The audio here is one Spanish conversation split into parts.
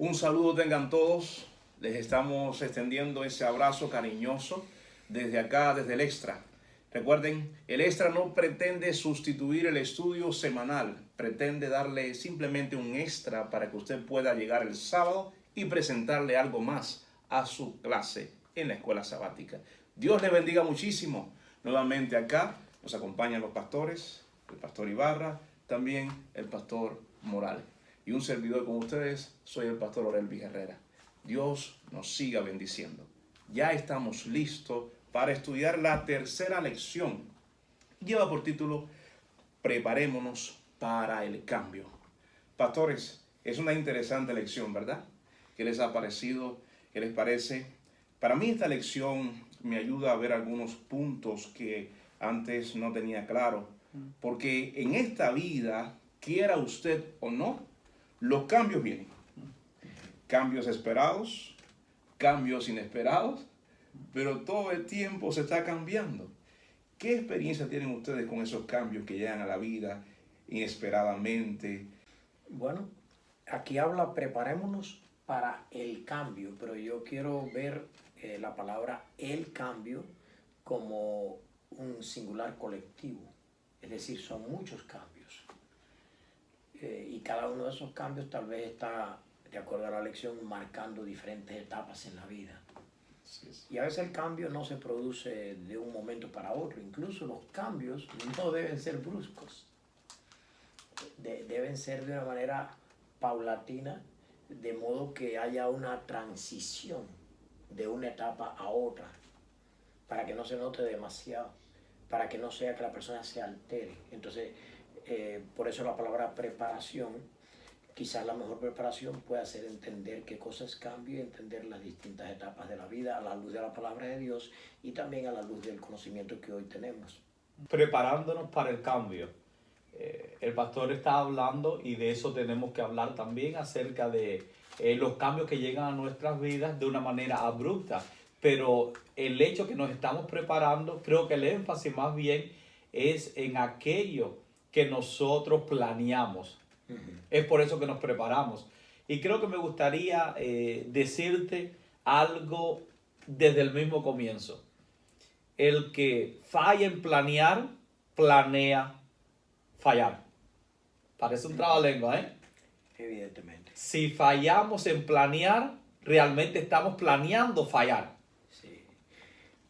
Un saludo tengan todos. Les estamos extendiendo ese abrazo cariñoso desde acá, desde el Extra. Recuerden, el Extra no pretende sustituir el estudio semanal. Pretende darle simplemente un extra para que usted pueda llegar el sábado y presentarle algo más a su clase en la escuela sabática. Dios le bendiga muchísimo. Nuevamente acá nos acompañan los pastores, el pastor Ibarra, también el pastor Morales. Y un servidor con ustedes, soy el pastor Orelvis Herrera. Dios nos siga bendiciendo. Ya estamos listos para estudiar la tercera lección. Lleva por título, Preparémonos para el cambio. Pastores, es una interesante lección, ¿verdad? ¿Qué les ha parecido? ¿Qué les parece? Para mí esta lección me ayuda a ver algunos puntos que antes no tenía claro. Porque en esta vida, quiera usted o no, los cambios vienen. Cambios esperados, cambios inesperados, pero todo el tiempo se está cambiando. ¿Qué experiencia tienen ustedes con esos cambios que llegan a la vida inesperadamente? Bueno, aquí habla preparémonos para el cambio, pero yo quiero ver la palabra el cambio como un singular colectivo. Es decir, son muchos cambios. Y cada uno de esos cambios tal vez está, de acuerdo a la lección, marcando diferentes etapas en la vida. Y a veces el cambio no se produce de un momento para otro. Incluso los cambios no deben ser bruscos. Deben ser de una manera paulatina, de modo que haya una transición de una etapa a otra, para que no se note demasiado, para que no sea que la persona se altere. Entonces, por eso la palabra preparación, quizás la mejor preparación puede hacer entender qué cosas cambian y entender las distintas etapas de la vida a la luz de la palabra de Dios y también a la luz del conocimiento que hoy tenemos. Preparándonos para el cambio. El pastor está hablando y de eso tenemos que hablar también acerca de los cambios que llegan a nuestras vidas de una manera abrupta. Pero el hecho que nos estamos preparando, creo que el énfasis más bien es en aquello que nosotros planeamos. Es por eso que nos preparamos. Y creo que me gustaría decirte algo desde el mismo comienzo. El que falla en planear, planea fallar. Parece un trabalengua, ¿eh? Evidentemente. Si fallamos en planear, realmente estamos planeando fallar. Sí.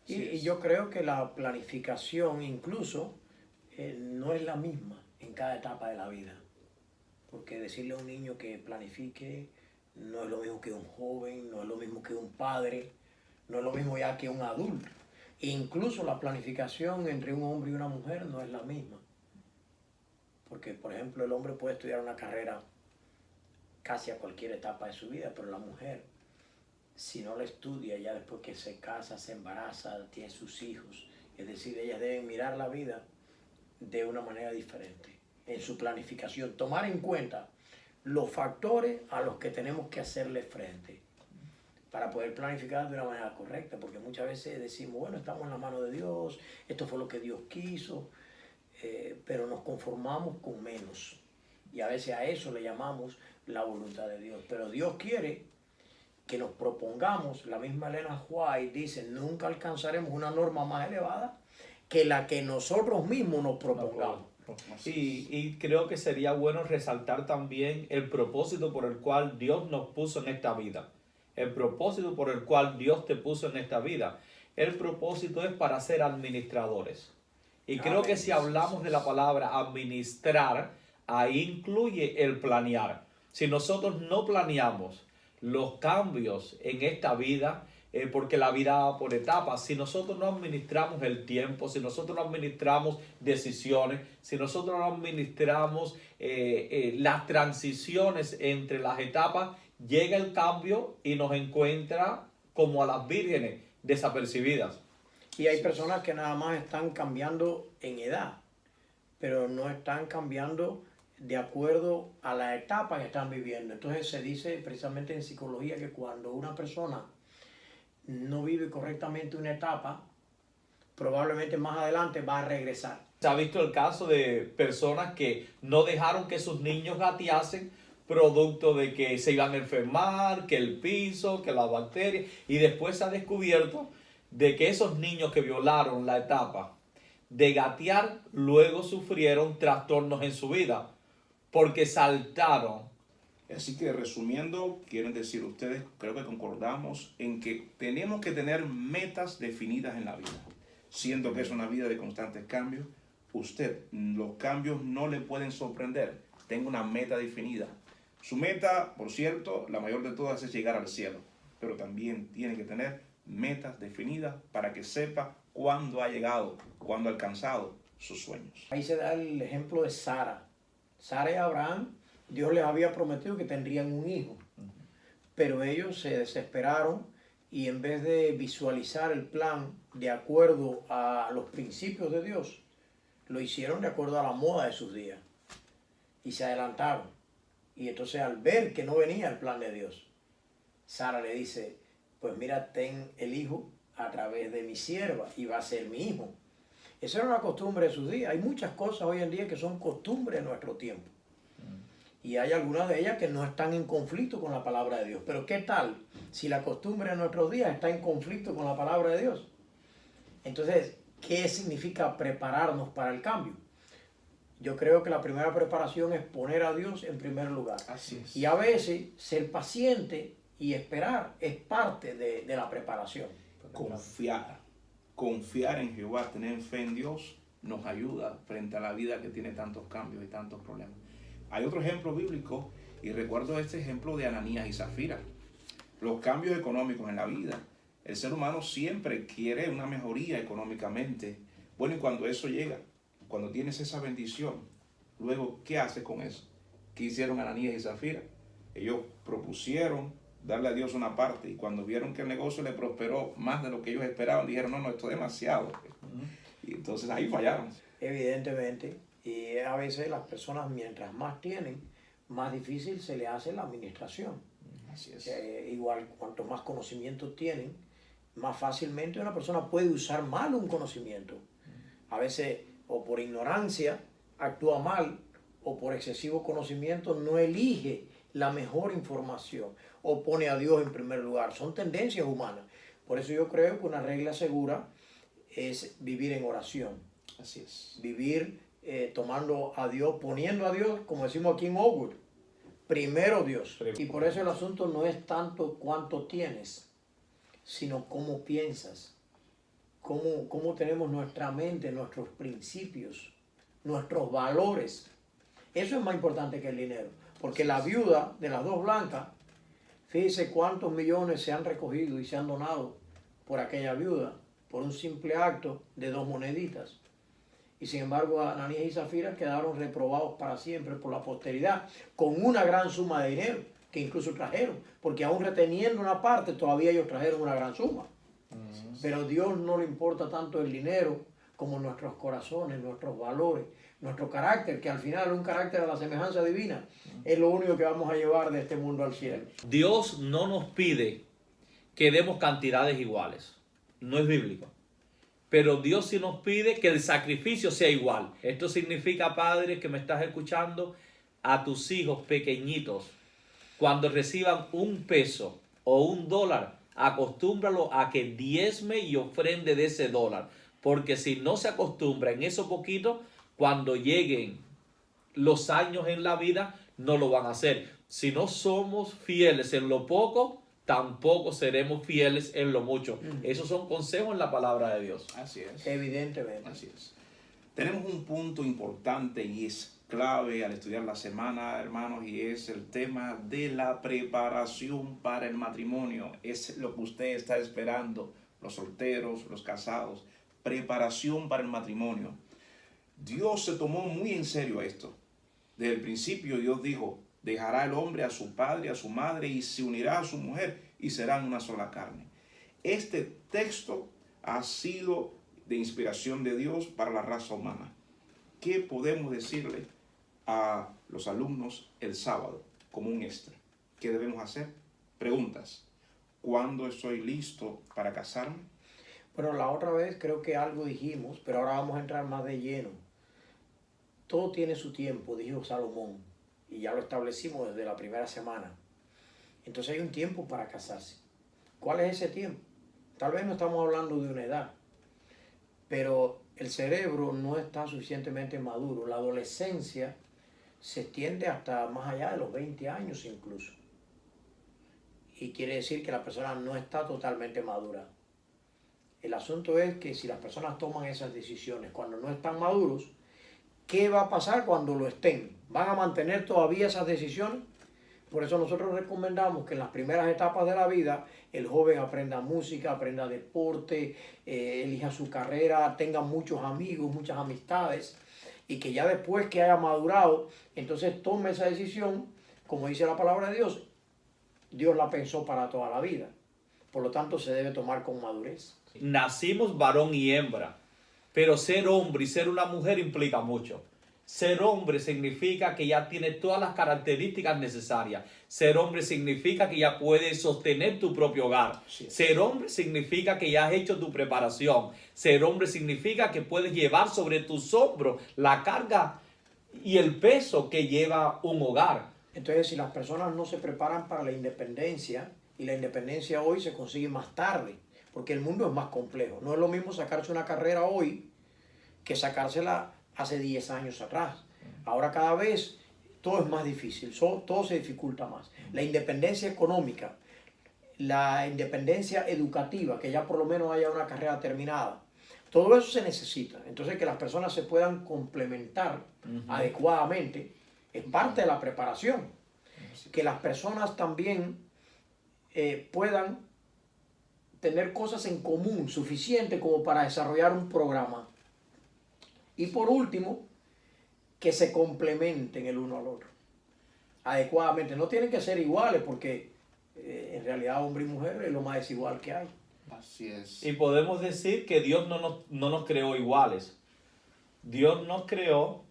Y yo creo que la planificación incluso no es la misma en cada etapa de la vida. Porque decirle a un niño que planifique no es lo mismo que un joven, no es lo mismo que un padre, no es lo mismo ya que un adulto. Incluso la planificación entre un hombre y una mujer no es la misma. Porque, por ejemplo, el hombre puede estudiar una carrera casi a cualquier etapa de su vida, pero la mujer, si no la estudia, ya después que se casa, se embaraza, tiene sus hijos, es decir, ellas deben mirar la vida de una manera diferente en su planificación, tomar en cuenta los factores a los que tenemos que hacerle frente para poder planificar de una manera correcta, porque muchas veces decimos, bueno, estamos en la mano de Dios, esto fue lo que Dios quiso, pero nos conformamos con menos y a veces a eso le llamamos la voluntad de Dios, pero Dios quiere que nos propongamos. La misma Elena White dice, nunca alcanzaremos una norma más elevada que la que nosotros mismos nos propongamos. Y creo que sería bueno resaltar también el propósito por el cual Dios nos puso en esta vida. El propósito por el cual Dios te puso en esta vida. El propósito es para ser administradores. Y creo que si hablamos de la palabra administrar, ahí incluye el planear. Si nosotros no planeamos los cambios en esta vida, porque la vida va por etapas, si nosotros no administramos el tiempo, si nosotros no administramos decisiones, si nosotros no administramos las transiciones entre las etapas, llega el cambio y nos encuentra como a las vírgenes desapercibidas. Y hay personas que nada más están cambiando en edad, pero no están cambiando de acuerdo a la etapa que están viviendo. Entonces se dice precisamente en psicología que cuando una persona no vive correctamente una etapa, probablemente más adelante va a regresar. Se ha visto el caso de personas que no dejaron que sus niños gateasen producto de que se iban a enfermar, que el piso, que las bacterias, y después se ha descubierto de que esos niños que violaron la etapa de gatear luego sufrieron trastornos en su vida porque saltaron. Así que resumiendo, quieren decir ustedes, creo que concordamos en que tenemos que tener metas definidas en la vida, siendo que es una vida de constantes cambios. Usted, los cambios no le pueden sorprender. Tenga una meta definida. Su meta, por cierto, la mayor de todas es llegar al cielo, pero también tiene que tener metas definidas para que sepa cuándo ha llegado, cuándo ha alcanzado sus sueños. Ahí se da el ejemplo de Sara. Sara y Abraham, Dios les había prometido que tendrían un hijo, pero ellos se desesperaron y en vez de visualizar el plan de acuerdo a los principios de Dios, lo hicieron de acuerdo a la moda de sus días y se adelantaron. Y entonces al ver que no venía el plan de Dios, Sara le dice, pues mira, ten el hijo a través de mi sierva y va a ser mi hijo. Esa era una costumbre de sus días. Hay muchas cosas hoy en día que son costumbres de nuestro tiempo. Y hay algunas de ellas que no están en conflicto con la palabra de Dios. Pero ¿qué tal si la costumbre de nuestros días está en conflicto con la palabra de Dios? Entonces, ¿qué significa prepararnos para el cambio? Yo creo que la primera preparación es poner a Dios en primer lugar. Así es. Y a veces ser paciente y esperar es parte de la preparación. Confiar en Jehová, tener fe en Dios, nos ayuda frente a la vida que tiene tantos cambios y tantos problemas. Hay otro ejemplo bíblico, y recuerdo este ejemplo de Ananías y Zafira. Los cambios económicos en la vida. El ser humano siempre quiere una mejoría económicamente. Bueno, y cuando eso llega, cuando tienes esa bendición, luego, ¿qué haces con eso? ¿Qué hicieron Ananías y Zafira? Ellos propusieron darle a Dios una parte, y cuando vieron que el negocio le prosperó más de lo que ellos esperaban, dijeron, no, esto es demasiado. Y entonces ahí fallaron. Evidentemente, y a veces las personas mientras más tienen, más difícil se le hace la administración. Así es. Igual, cuanto más conocimiento tienen, más fácilmente una persona puede usar mal un conocimiento. A veces, o por ignorancia, actúa mal, o por excesivo conocimiento no elige la mejor información, o pone a Dios en primer lugar. Son tendencias humanas. Por eso yo creo que una regla segura es vivir en oración. Así es. Vivir tomando a Dios, poniendo a Dios, como decimos aquí en Oakwood, primero Dios. Y por eso el asunto no es tanto cuánto tienes, sino cómo piensas, cómo tenemos nuestra mente, nuestros principios, nuestros valores. Eso es más importante que el dinero, porque la viuda de las dos blancas, fíjese cuántos millones se han recogido y se han donado por aquella viuda, por un simple acto de 2 moneditas. Y sin embargo, Ananías y Zafira quedaron reprobados para siempre por la posteridad, con una gran suma de dinero que incluso trajeron, porque aún reteniendo una parte, todavía ellos trajeron una gran suma. Pero a Dios no le importa tanto el dinero como nuestros corazones, nuestros valores, nuestro carácter, que al final es un carácter a la semejanza divina, es lo único que vamos a llevar de este mundo al cielo. Dios no nos pide que demos cantidades iguales, no es bíblico. Pero Dios sí nos pide que el sacrificio sea igual. Esto significa, padre, que me estás escuchando, a tus hijos pequeñitos, cuando reciban un peso o $1, acostúmbralo a que diezme y ofrende de ese dólar. Porque si no se acostumbra en eso poquito, cuando lleguen los años en la vida, no lo van a hacer. Si no somos fieles en lo poco, tampoco seremos fieles en lo mucho. Esos son consejos en la palabra de Dios. Así es. Evidentemente. Así es. Tenemos un punto importante y es clave al estudiar la semana, hermanos, y es el tema de la preparación para el matrimonio. Es lo que usted está esperando, los solteros, los casados. Preparación para el matrimonio. Dios se tomó muy en serio esto. Desde el principio Dios dijo, dejará el hombre a su padre, a su madre, y se unirá a su mujer, y serán una sola carne. Este texto ha sido de inspiración de Dios para la raza humana. ¿Qué podemos decirle a los alumnos el sábado como un extra? ¿Qué debemos hacer? Preguntas. ¿Cuándo estoy listo para casarme? Bueno, la otra vez creo que algo dijimos, pero ahora vamos a entrar más de lleno. Todo tiene su tiempo, dijo Salomón. y ya lo establecimos desde la primera semana. Entonces hay un tiempo para casarse. ¿Cuál es ese tiempo? Tal vez no estamos hablando de una edad, pero el cerebro no está suficientemente maduro. La adolescencia se extiende hasta más allá de los 20 años incluso. Y quiere decir que la persona no está totalmente madura. El asunto es que si las personas toman esas decisiones cuando no están maduros, ¿qué va a pasar cuando lo estén? ¿Van a mantener todavía esas decisiones? Por eso nosotros recomendamos que en las primeras etapas de la vida el joven aprenda música, aprenda deporte, elija su carrera, tenga muchos amigos, muchas amistades, y que ya después que haya madurado, entonces tome esa decisión, como dice la palabra de Dios, Dios la pensó para toda la vida. Por lo tanto, se debe tomar con madurez. Nacimos varón y hembra, pero ser hombre y ser una mujer implica mucho. Ser hombre significa que ya tiene todas las características necesarias. Ser hombre significa que ya puedes sostener tu propio hogar. Sí. Ser hombre significa que ya has hecho tu preparación. Ser hombre significa que puedes llevar sobre tus hombros la carga y el peso que lleva un hogar. Entonces, si las personas no se preparan para la independencia, y la independencia hoy se consigue más tarde, porque el mundo es más complejo. No es lo mismo sacarse una carrera hoy que sacársela hace 10 años atrás. Ahora cada vez todo es más difícil, todo se dificulta más. La independencia económica, la independencia educativa, que ya por lo menos haya una carrera terminada, todo eso se necesita. Entonces, que las personas se puedan complementar adecuadamente es parte de la preparación. Que las personas también puedan tener cosas en común suficiente como para desarrollar un programa. Y por último, que se complementen el uno al otro adecuadamente. No tienen que ser iguales porque en realidad hombre y mujer es lo más desigual que hay. Así es. Y podemos decir que Dios no nos creó iguales. Dios nos creó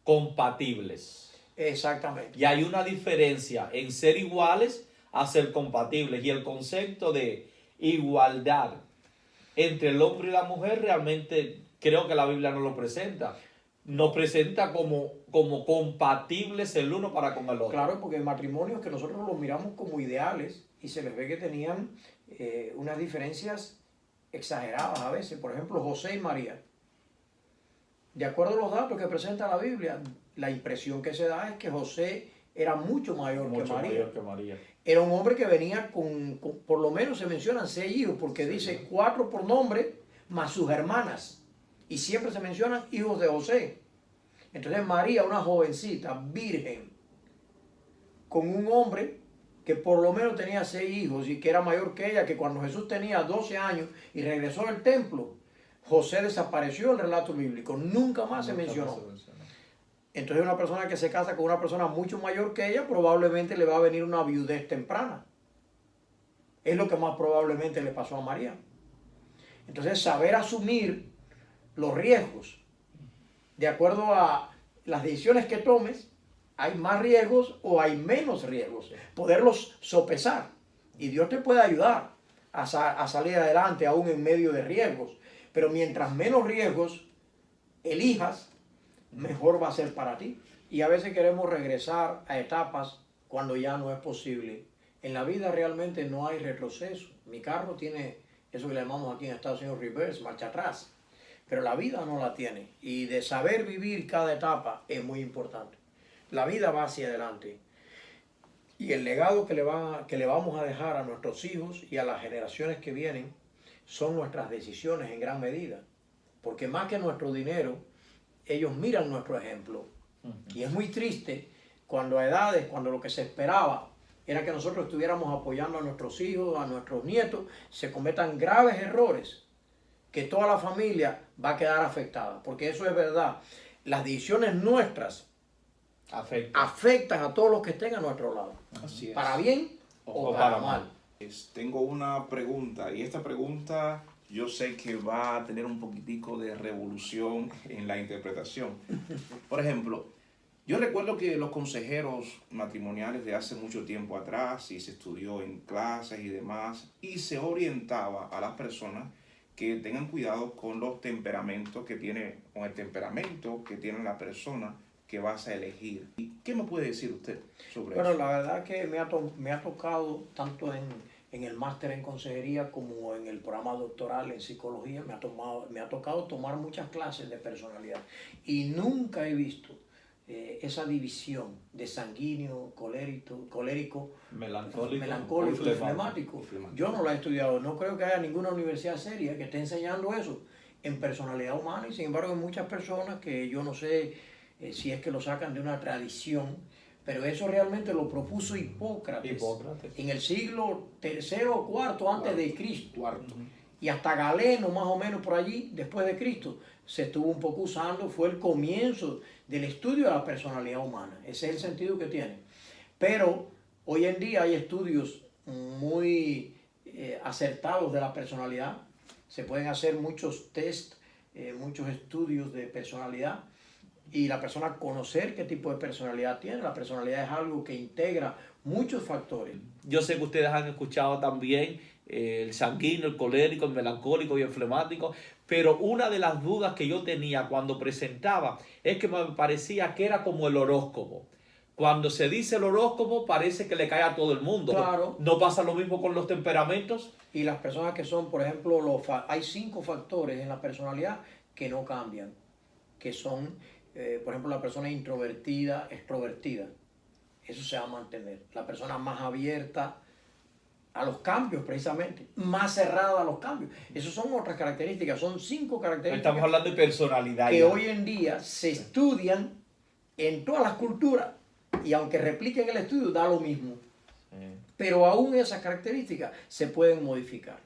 compatibles. Exactamente. Y hay una diferencia en ser iguales a ser compatibles. Y el concepto de igualdad entre el hombre y la mujer realmente creo que la Biblia no lo presenta. Nos presenta como compatibles el uno para con el otro. Claro, porque en matrimonios que nosotros los miramos como ideales y se les ve que tenían unas diferencias exageradas a veces. Por ejemplo, José y María. De acuerdo a los datos que presenta la Biblia, la impresión que se da es que José era mucho mayor que María. Era un hombre que venía con, por lo menos se mencionan 6 hijos, porque sí, dice 4 por nombre, más sus hermanas. Y siempre se mencionan hijos de José. Entonces María, una jovencita, virgen, con un hombre que por lo menos tenía 6 hijos y que era mayor que ella, que cuando Jesús tenía 12 años y regresó al templo, José desapareció del relato bíblico, nunca más se mencionó. Entonces una persona que se casa con una persona mucho mayor que ella, probablemente le va a venir una viudez temprana. Es lo que más probablemente le pasó a María. Entonces saber asumir los riesgos, de acuerdo a las decisiones que tomes, hay más riesgos o hay menos riesgos. Poderlos sopesar. Y Dios te puede ayudar a salir adelante aún en medio de riesgos. Pero mientras menos riesgos elijas, mejor va a ser para ti. Y a veces queremos regresar a etapas cuando ya no es posible. En la vida realmente no hay retroceso. Mi carro tiene eso que le llamamos aquí en Estados Unidos reverse, marcha atrás. Pero la vida no la tiene. Y de saber vivir cada etapa es muy importante. La vida va hacia adelante. Y el legado que le vamos a dejar a nuestros hijos y a las generaciones que vienen son nuestras decisiones en gran medida. Porque más que nuestro dinero, ellos miran nuestro ejemplo. Y es muy triste cuando a edades, cuando lo que se esperaba era que nosotros estuviéramos apoyando a nuestros hijos, a nuestros nietos, se cometan graves errores, que toda la familia va a quedar afectada. Porque eso es verdad. Las decisiones nuestras afectan a todos los que estén a nuestro lado. Así es. Para bien o para mal. Tengo una pregunta, y esta pregunta yo sé que va a tener un poquitico de revolución en la interpretación. Por ejemplo, yo recuerdo que los consejeros matrimoniales de hace mucho tiempo atrás, y se estudió en clases y demás, y se orientaba a las personas que tengan cuidado con los temperamentos que tiene, con el temperamento que tiene la persona que vas a elegir. ¿Y qué me puede decir usted sobre Bueno, eso? la verdad que me ha tocado tanto en el máster en consejería como en el programa doctoral en psicología, me ha tocado tomar muchas clases de personalidad y nunca he visto esa división de sanguíneo, colérico, melancólico y flemático. Yo no la he estudiado, no creo que haya ninguna universidad seria que esté enseñando eso en personalidad humana y sin embargo hay muchas personas que yo no sé si es que lo sacan de una tradición, pero eso realmente lo propuso Hipócrates en el siglo III o IV antes de Cristo. Y hasta Galeno, más o menos por allí, después de Cristo, se estuvo un poco usando, fue el comienzo del estudio de la personalidad humana. Ese es el sentido que tiene. Pero hoy en día hay estudios muy acertados de la personalidad. Se pueden hacer muchos test, muchos estudios de personalidad y la persona conocer qué tipo de personalidad tiene. La personalidad es algo que integra muchos factores. Yo sé que ustedes han escuchado también el sanguíneo, el colérico, el melancólico y el flemático, pero una de las dudas que yo tenía cuando presentaba es que me parecía que era como el horóscopo. Cuando se dice el horóscopo parece que le cae a todo el mundo. Claro. ¿No pasa lo mismo con los temperamentos? Y las personas que son, por ejemplo, hay 5 factores en la personalidad que no cambian, que son, por ejemplo, la persona introvertida, extrovertida. Eso se va a mantener. La persona más abierta a los cambios, precisamente, más cerrada a los cambios. Esas son otras características, son 5 características. Estamos hablando de personalidad. Que hoy en día se estudian en todas las culturas y aunque repliquen el estudio da lo mismo. Pero aún esas características se pueden modificar.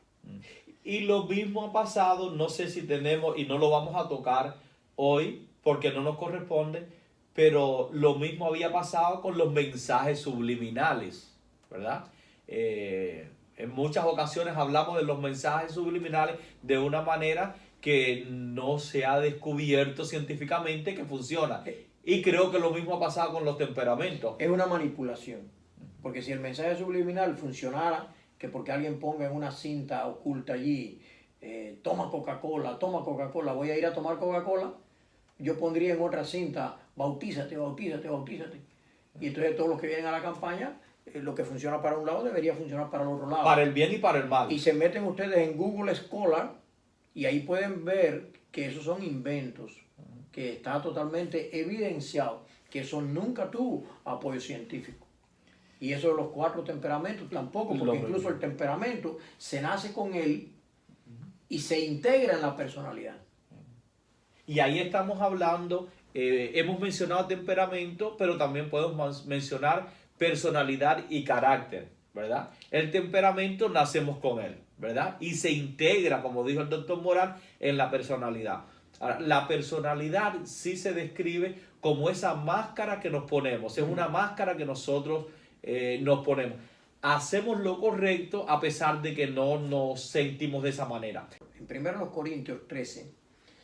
Y lo mismo ha pasado, no sé si tenemos, y no lo vamos a tocar hoy porque no nos corresponde, pero lo mismo había pasado con los mensajes subliminales, ¿verdad? En muchas ocasiones hablamos de los mensajes subliminales de una manera que no se ha descubierto científicamente que funciona. Y creo que lo mismo ha pasado con los temperamentos. Es una manipulación. Porque si el mensaje subliminal funcionara, que porque alguien ponga en una cinta oculta allí, toma Coca-Cola, voy a ir a tomar Coca-Cola, yo pondría en otra cinta, bautízate. Y entonces todos los que vienen a la campaña, lo que funciona para un lado debería funcionar para el otro lado. Para el bien y para el mal. Y se meten ustedes en Google Scholar y ahí pueden ver que esos son inventos, que está totalmente evidenciado, que eso nunca tuvo apoyo científico. Y eso de los 4 temperamentos tampoco, porque incluso el temperamento se nace con él y se integra en la personalidad. Y ahí estamos hablando, hemos mencionado temperamento, pero también podemos mencionar personalidad y carácter, ¿verdad? El temperamento nacemos con él, ¿verdad? Y se integra, como dijo el doctor Morán, en la personalidad. Ahora, la personalidad sí se describe como esa máscara que nos ponemos, es una máscara que nosotros nos ponemos. Hacemos lo correcto a pesar de que no nos sentimos de esa manera. En 1 Corintios 13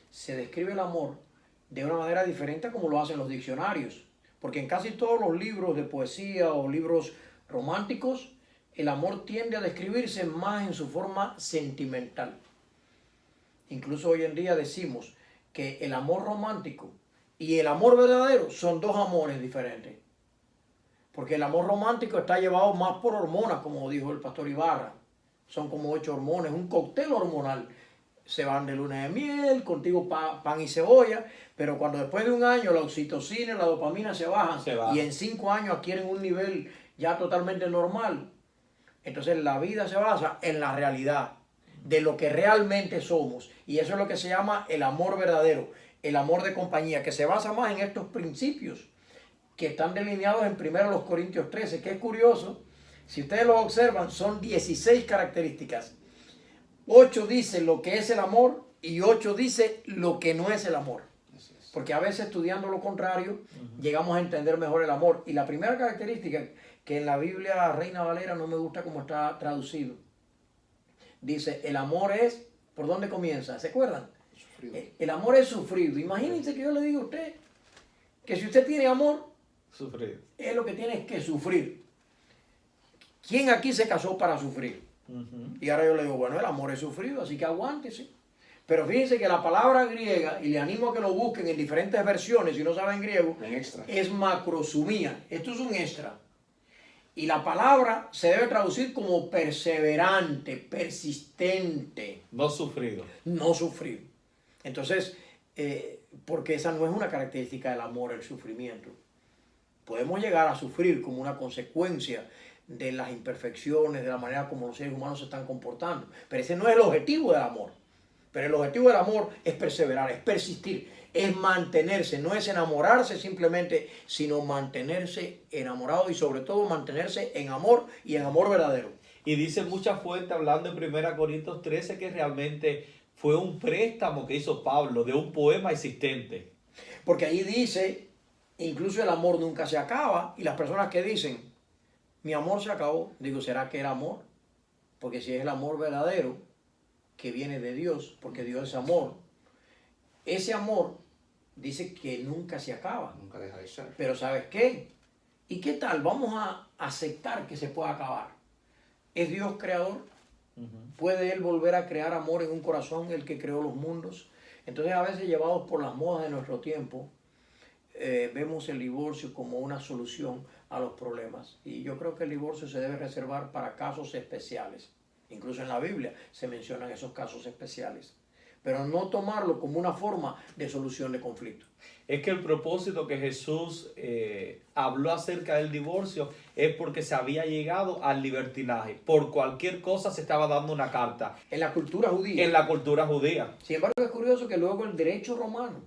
se describe el amor de una manera diferente a como lo hacen los diccionarios. Porque en casi todos los libros de poesía o libros románticos, el amor tiende a describirse más en su forma sentimental. Incluso hoy en día decimos que el amor romántico y el amor verdadero son 2 amores diferentes. Porque el amor romántico está llevado más por hormonas, como dijo el pastor Ibarra. Son como 8 hormonas, un cóctel hormonal. Se van de luna de miel, contigo pan y cebolla, pero cuando después de un año la oxitocina y la dopamina se bajan y en 5 años adquieren un nivel ya totalmente normal, entonces la vida se basa en la realidad de lo que realmente somos. Y eso es lo que se llama el amor verdadero, el amor de compañía, que se basa más en estos principios que están delineados en 1 Corintios 13, que es curioso. Si ustedes lo observan, son 16 características. 8 dice lo que es el amor y 8 dice lo que no es el amor. Porque a veces estudiando lo contrario, llegamos a entender mejor el amor. Y la primera característica, que en la Biblia Reina Valera no me gusta cómo está traducido, dice, el amor es, ¿por dónde comienza? ¿Se acuerdan? Sufrido. El amor es sufrido. Imagínense que yo le digo a usted que si usted tiene amor, Sufrir. Es lo que tienes que sufrir. ¿Quién aquí se casó para sufrir? Y ahora yo le digo, bueno, el amor es sufrido, así que aguántese. Pero fíjense que la palabra griega, y le animo a que lo busquen en diferentes versiones, si no saben griego, En extra. es macrosumía. Esto es un extra. Y la palabra se debe traducir como perseverante, persistente. No sufrido. No sufrir. Entonces, porque esa no es una característica del amor, el sufrimiento. Podemos llegar a sufrir como una consecuencia de las imperfecciones, de la manera como los seres humanos se están comportando. Pero ese no es el objetivo del amor. Pero el objetivo del amor es perseverar, es persistir, es mantenerse, no es enamorarse simplemente, sino mantenerse enamorado y sobre todo mantenerse en amor y en amor verdadero. Y dice muchas fuentes hablando en 1 Corintios 13 que realmente fue un préstamo que hizo Pablo de un poema existente. Porque ahí dice, incluso el amor nunca se acaba, y las personas que dicen, mi amor se acabó, digo, ¿será que era amor? Porque si es el amor verdadero, que viene de Dios, porque Dios es amor, ese amor dice que nunca se acaba. Nunca deja de ser. Pero ¿sabes qué? ¿Y qué tal? Vamos a aceptar que se pueda acabar. ¿Es Dios creador? ¿Puede Él volver a crear amor en un corazón, el que creó los mundos? Entonces, a veces, llevados por las modas de nuestro tiempo, vemos el divorcio como una solución a los problemas. Y yo creo que el divorcio se debe reservar para casos especiales. Incluso en la Biblia se mencionan esos casos especiales. Pero no tomarlo como una forma de solución de conflicto. Es que el propósito que Jesús habló acerca del divorcio es porque se había llegado al libertinaje. Por cualquier cosa se estaba dando una carta. En la cultura judía. En la cultura judía. Sin embargo, es curioso que luego el derecho romano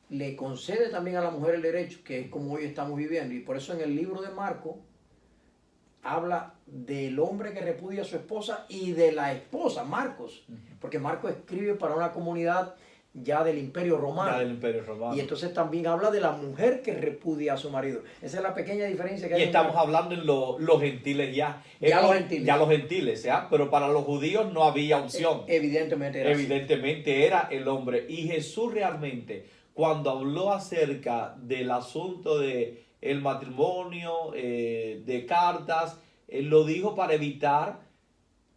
le concede también a la mujer el derecho, que es como hoy estamos viviendo. Y por eso en el libro de Marcos habla del hombre que repudia a su esposa y de la esposa, Marcos. Porque Marcos escribe para una comunidad ya del Imperio Romano. Ya del Imperio Romano. Y entonces también habla de la mujer que repudia a su marido. Esa es la pequeña diferencia que hay. Y estamos hablando en los gentiles ya. Ya los gentiles. Ya los gentiles, ¿ya? Pero para los judíos no había opción. Evidentemente era Evidentemente era el hombre. Y Jesús realmente, cuando habló acerca del asunto de el matrimonio, de cartas, lo dijo para evitar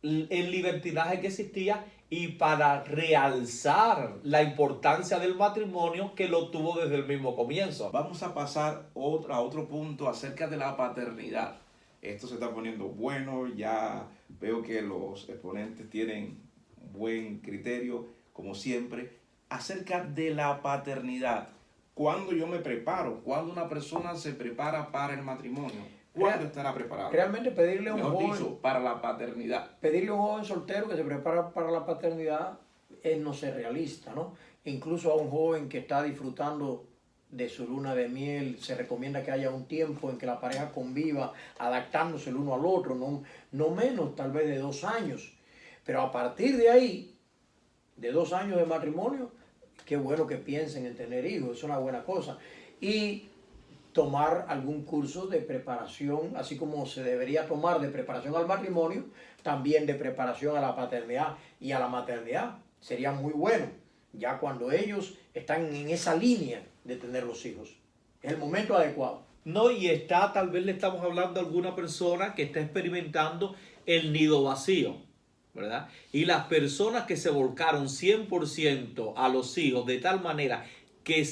el libertinaje que existía y para realzar la importancia del matrimonio que lo tuvo desde el mismo comienzo. Vamos a pasar a otro punto acerca de la paternidad. Esto se está poniendo bueno, ya veo que los exponentes tienen buen criterio, como siempre, acerca de la paternidad. ¿Cuándo yo me preparo? ¿Cuándo una persona se prepara para el matrimonio? ¿Cuándo estará preparado? Realmente pedirle a un Mejor joven, dicho, para la paternidad. pedirle a un joven soltero que se prepara para la paternidad es no ser realista, ¿no? Incluso a un joven que está disfrutando de su luna de miel, se recomienda que haya un tiempo en que la pareja conviva, adaptándose el uno al otro, no menos tal vez de 2 años. Pero a partir de ahí, de 2 años de matrimonio, qué bueno que piensen en tener hijos, es una buena cosa. Y tomar algún curso de preparación, así como se debería tomar de preparación al matrimonio, también de preparación a la paternidad y a la maternidad. Sería muy bueno, ya cuando ellos están en esa línea de tener los hijos. Es el momento adecuado. No, y tal vez le estamos hablando a alguna persona que está experimentando el nido vacío, ¿verdad? Y las personas que se volcaron 100% a los hijos de tal manera que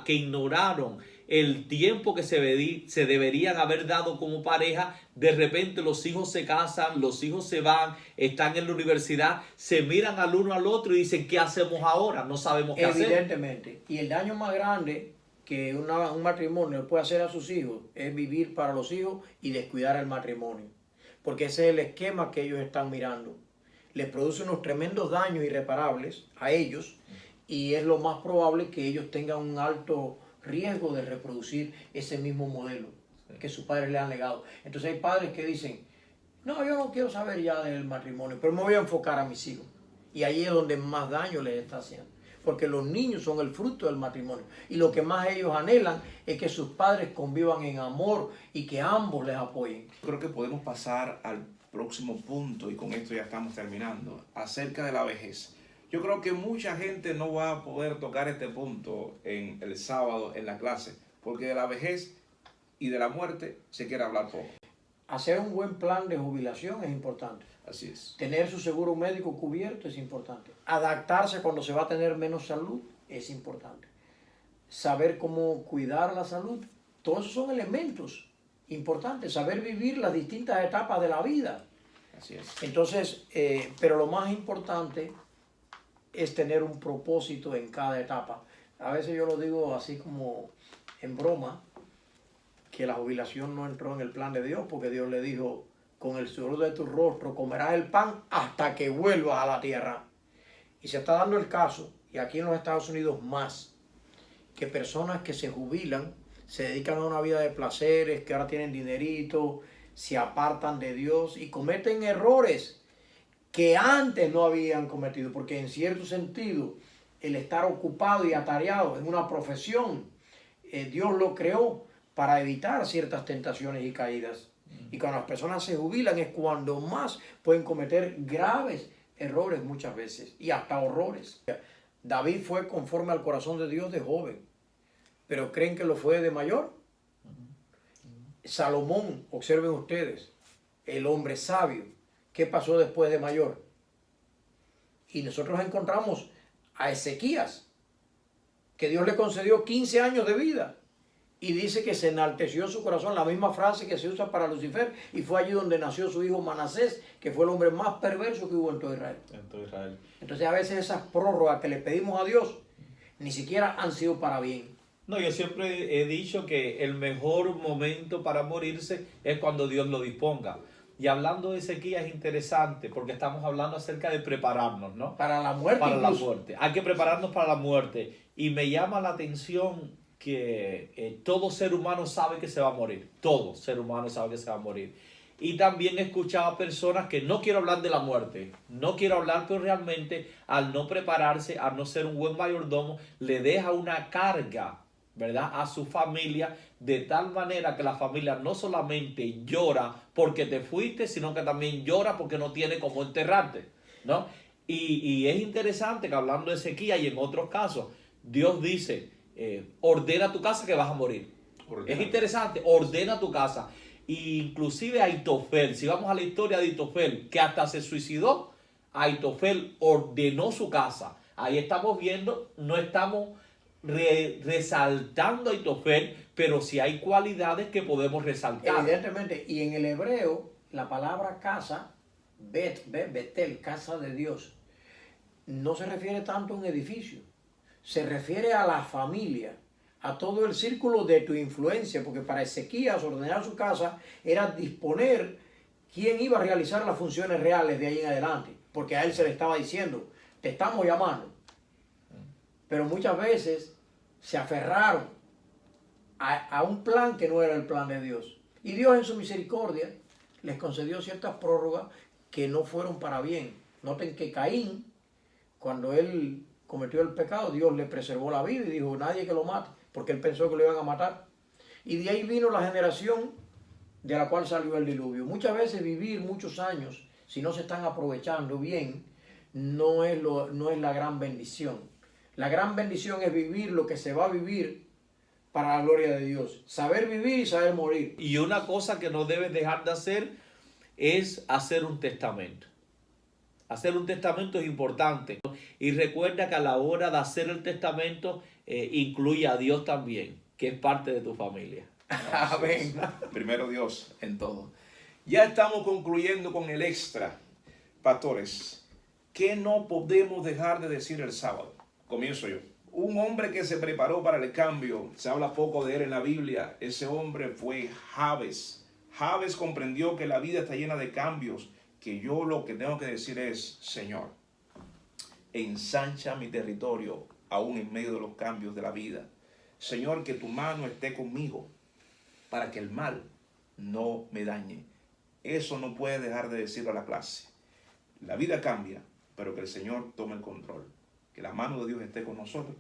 ignoraron el tiempo que se deberían haber dado como pareja, de repente los hijos se casan, los hijos se van, están en la universidad, se miran al uno al otro y dicen, ¿qué hacemos ahora? No sabemos qué hacer. Evidentemente. Y el daño más grande que un matrimonio puede hacer a sus hijos es vivir para los hijos y descuidar el matrimonio. Porque ese es el esquema que ellos están mirando. Les produce unos tremendos daños irreparables a ellos y es lo más probable que ellos tengan un alto riesgo de reproducir ese mismo modelo que sus padres le han legado. Entonces hay padres que dicen, no, yo no quiero saber ya del matrimonio, pero me voy a enfocar a mis hijos. Y ahí es donde más daño les está haciendo. Porque los niños son el fruto del matrimonio. Y lo que más ellos anhelan es que sus padres convivan en amor y que ambos les apoyen. Creo que podemos pasar al próximo punto, y con esto ya estamos terminando, acerca de la vejez. Yo creo que mucha gente no va a poder tocar este punto en el sábado en la clase, porque de la vejez y de la muerte se quiere hablar poco. hacer un buen plan de jubilación es importante. Así es. Tener su seguro médico cubierto es importante. Adaptarse cuando se va a tener menos salud es importante. Saber cómo cuidar la salud, todos esos son elementos importantes. Saber vivir las distintas etapas de la vida. Así es. Entonces, pero lo más importante es tener un propósito en cada etapa. A veces yo lo digo así como en broma, que la jubilación no entró en el plan de Dios, porque Dios le dijo, con el sudor de tu rostro comerás el pan hasta que vuelvas a la tierra. Y se está dando el caso, y aquí en los Estados Unidos más, que personas que se jubilan, se dedican a una vida de placeres, que ahora tienen dinerito, se apartan de Dios y cometen errores que antes no habían cometido, porque en cierto sentido el estar ocupado y atareado en una profesión, Dios lo creó para evitar ciertas tentaciones y caídas. Y cuando las personas se jubilan es cuando más pueden cometer graves errores muchas veces y hasta horrores. David fue conforme al corazón de Dios de joven, pero ¿creen que lo fue de mayor? Salomón, observen ustedes, el hombre sabio, ¿qué pasó después de mayor? Y nosotros encontramos a Ezequías, que Dios le concedió 15 años de vida. Y dice que se enalteció su corazón, la misma frase que se usa para Lucifer, y fue allí donde nació su hijo Manasés, que fue el hombre más perverso que hubo en todo Israel. Entonces a veces esas prórrogas que le pedimos a Dios, ni siquiera han sido para bien. No, yo siempre he dicho que el mejor momento para morirse es cuando Dios lo disponga. Y hablando de Ezequías es interesante porque estamos hablando acerca de prepararnos, ¿no? Para la muerte. Para la muerte. Hay que prepararnos para la muerte. Y me llama la atención que todo ser humano sabe que se va a morir. Todo ser humano sabe que se va a morir. Y también he escuchado a personas que no quiero hablar de la muerte. No quiero hablar, pero realmente al no prepararse, al no ser un buen mayordomo, le deja una carga, ¿verdad?, a su familia, de tal manera que la familia no solamente llora porque te fuiste, sino que también llora porque no tiene cómo enterrarte, ¿no? Y es interesante que hablando de Ezequías y en otros casos, Dios dice, ordena tu casa que vas a morir. Es interesante, ordena tu casa. Inclusive Aitofel, si vamos a la historia de Aitofel, que hasta se suicidó, Aitofel ordenó su casa. Ahí estamos viendo, no estamos resaltando a Aitofel, pero sí hay cualidades que podemos resaltar. Evidentemente, y en el hebreo, la palabra casa, Betel, casa de Dios, no se refiere tanto a un edificio, se refiere a la familia, a todo el círculo de tu influencia, porque para Ezequías ordenar su casa era disponer quién iba a realizar las funciones reales de ahí en adelante, porque a él se le estaba diciendo, te estamos llamando. Pero muchas veces se aferraron a un plan que no era el plan de Dios. Y Dios en su misericordia les concedió ciertas prórrogas que no fueron para bien. Noten que Caín, cuando él cometió el pecado, Dios le preservó la vida y dijo, nadie que lo mate, porque él pensó que lo iban a matar. Y de ahí vino la generación de la cual salió el diluvio. Muchas veces vivir muchos años, si no se están aprovechando bien, no es la gran bendición. La gran bendición es vivir lo que se va a vivir para la gloria de Dios. Saber vivir y saber morir. Y una cosa que no debes dejar de hacer es hacer un testamento. Hacer un testamento es importante. Y recuerda que a la hora de hacer el testamento incluye a Dios también, que es parte de tu familia. Amén. Primero Dios en todo. Ya estamos concluyendo con el extra. Pastores, ¿qué no podemos dejar de decir el sábado? Comienzo yo. Un hombre que se preparó para el cambio, se habla poco de él en la Biblia, ese hombre fue Jabes. Jabes comprendió que la vida está llena de cambios, que yo lo que tengo que decir es, Señor, ensancha mi territorio aún en medio de los cambios de la vida. Señor, que tu mano esté conmigo para que el mal no me dañe. Eso no puede dejar de decirlo a la clase. La vida cambia, pero que el Señor tome el control. Que la mano de Dios esté con nosotros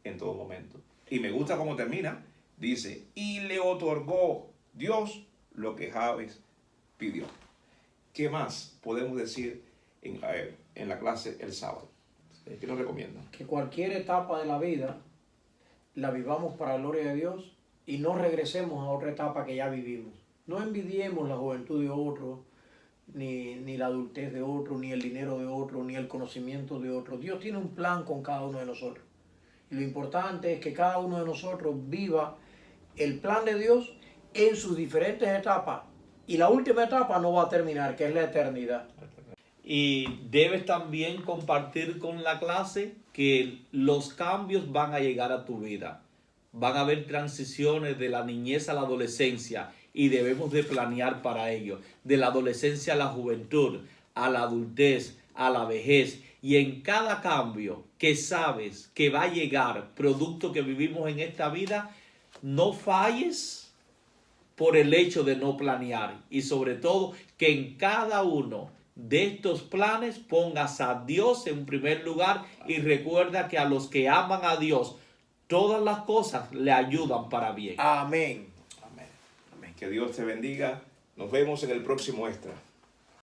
en todo momento. Y me gusta cómo termina. Dice, y le otorgó Dios lo que Jabes pidió. ¿Qué más podemos decir en la clase el sábado? ¿Qué nos recomienda? Que cualquier etapa de la vida la vivamos para la gloria de Dios y no regresemos a otra etapa que ya vivimos. No envidiemos la juventud de otro, ni la adultez de otro, ni el dinero de otro, ni el conocimiento de otro. Dios tiene un plan con cada uno de nosotros. Y lo importante es que cada uno de nosotros viva el plan de Dios en sus diferentes etapas. Y la última etapa no va a terminar, que es la eternidad. Y debes también compartir con la clase que los cambios van a llegar a tu vida. Van a haber transiciones de la niñez a la adolescencia y debemos de planear para ello. De la adolescencia a la juventud, a la adultez, a la vejez. Y en cada cambio que sabes que va a llegar, producto que vivimos en esta vida, no falles por el hecho de no planear. Y sobre todo que en cada uno de estos planes pongas a Dios en primer lugar y recuerda que a los que aman a Dios todas las cosas le ayudan para bien. Amén. Amén. Amén. Que Dios te bendiga. Nos vemos en el próximo Extra.